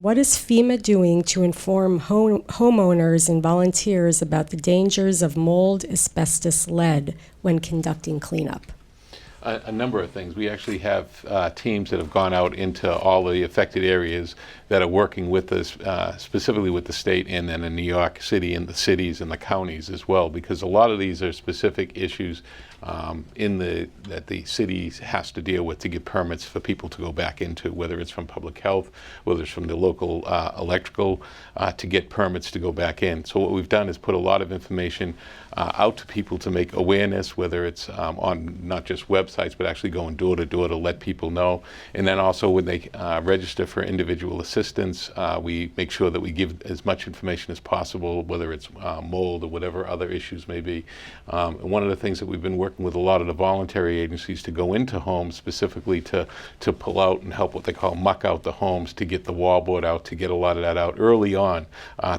What is FEMA doing to inform homeowners and volunteers about the dangers of mold, asbestos, lead when conducting cleanup? A number of things. We actually have teams that have gone out into all the affected areas that are working with us, specifically with the state and then in New York City and the cities and the counties as well, because a lot of these are specific issues that the city has to deal with to get permits for people to go back into, whether it's from public health, whether it's from the local electrical, to get permits to go back in. So what we've done is put a lot of information out to people to make awareness, whether it's on not just websites, but actually going door to door to let people know. And then also when they register for individual assistance, we make sure that we give as much information as possible, whether it's mold or whatever other issues may be. And one of the things that we've been working with a lot of the voluntary agencies to go into homes specifically to pull out and help what they call muck out the homes, to get the wallboard out, to get a lot of that out early on,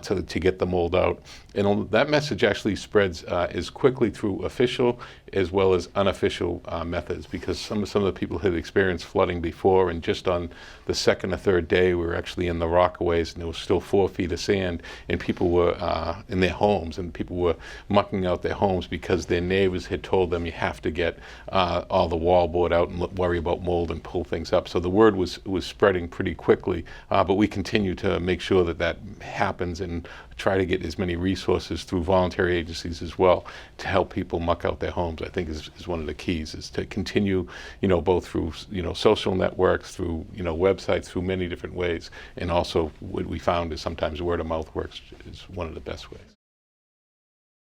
to get the mold out. And that message actually spreads as quickly through official as well as unofficial methods, because some of the people had experienced flooding before, and just on the second or third day we were actually in the Rockaways and there was still 4 feet of sand, and people were in their homes, and people were mucking out their homes because their neighbors had told them you have to get all the wallboard out and worry about mold and pull things up. So the word was spreading pretty quickly, but we continue to make sure that happens and try to get as many resources through voluntary agencies as well to help people muck out their homes. I think is one of the keys, is to continue, both through, social networks, through, websites, through many different ways. And also what we found is sometimes word of mouth works is one of the best ways.